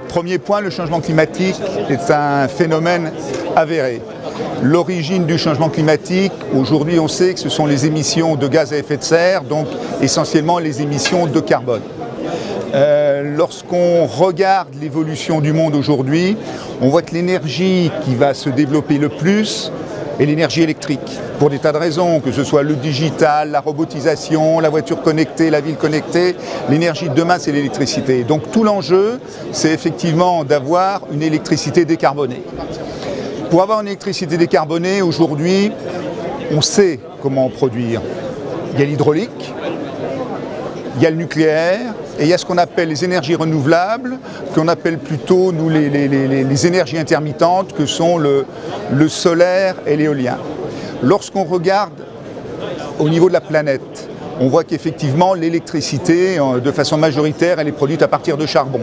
Premier point, le changement climatique est un phénomène avéré. L'origine du changement climatique, aujourd'hui on sait que ce sont les émissions de gaz à effet de serre, donc essentiellement les émissions de carbone. Lorsqu'on regarde l'évolution du monde aujourd'hui, on voit que l'énergie qui va se développer le plus est l'énergie électrique, pour des tas de raisons, que ce soit le digital, la robotisation, la voiture connectée, la ville connectée. L'énergie de demain, c'est l'électricité. Donc tout l'enjeu, c'est effectivement d'avoir une électricité décarbonée. Pour avoir une électricité décarbonée, aujourd'hui, on sait comment en produire. Il y a l'hydraulique, il y a le nucléaire, et il y a ce qu'on appelle les énergies renouvelables, qu'on appelle plutôt, nous, les énergies intermittentes, que sont le solaire et l'éolien. Lorsqu'on regarde au niveau de la planète, on voit qu'effectivement, l'électricité, de façon majoritaire, elle est produite à partir de charbon,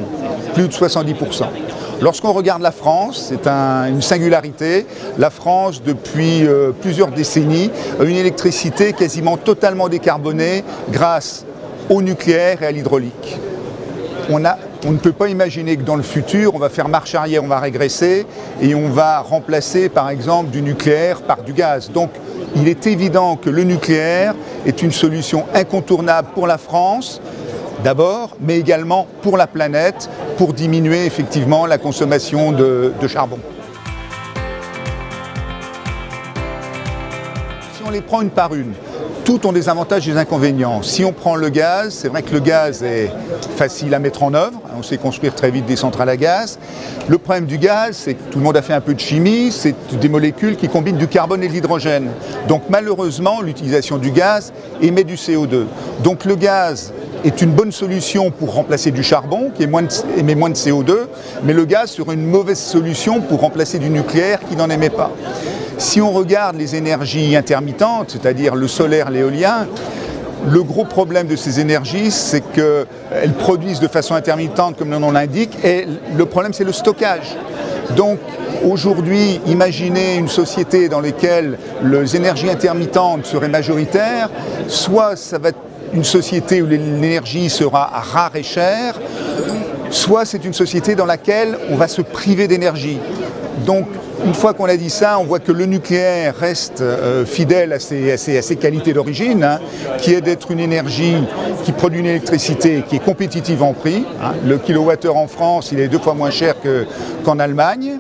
plus de 70%. Lorsqu'on regarde la France, c'est une singularité. La France, depuis plusieurs décennies, a une électricité quasiment totalement décarbonée grâce au nucléaire et à l'hydraulique. On ne peut pas imaginer que dans le futur, on va faire marche arrière, on va régresser et on va remplacer par exemple du nucléaire par du gaz. Donc il est évident que le nucléaire est une solution incontournable pour la France, d'abord, mais également pour la planète, pour diminuer effectivement la consommation de charbon. Si on les prend une par une, toutes ont des avantages et des inconvénients. Si on prend le gaz, c'est vrai que le gaz est facile à mettre en œuvre. On sait construire très vite des centrales à gaz. Le problème du gaz, c'est que tout le monde a fait un peu de chimie, c'est des molécules qui combinent du carbone et de l'hydrogène. Donc malheureusement, l'utilisation du gaz émet du CO2. Donc le gaz est une bonne solution pour remplacer du charbon, qui émet moins de CO2, mais le gaz serait une mauvaise solution pour remplacer du nucléaire qui n'en émet pas. Si on regarde les énergies intermittentes, c'est-à-dire le solaire, l'éolien, le gros problème de ces énergies, c'est qu'elles produisent de façon intermittente, comme le nom l'indique, et le problème, c'est le stockage. Donc, aujourd'hui, imaginez une société dans laquelle les énergies intermittentes seraient majoritaires, soit ça va être une société où l'énergie sera rare et chère, soit c'est une société dans laquelle on va se priver d'énergie. Donc, une fois qu'on a dit ça, on voit que le nucléaire reste fidèle à ses qualités d'origine, hein, qui est d'être une énergie qui produit une électricité qui est compétitive en prix. Hein. Le kilowattheure en France, il est 2 fois moins cher qu'en Allemagne,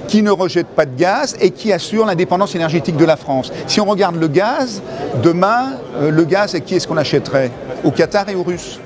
qui ne rejette pas de gaz et qui assure l'indépendance énergétique de la France. Si on regarde le gaz, demain, le gaz, à qui est-ce qu'on achèterait? Au Qatar et aux Russes.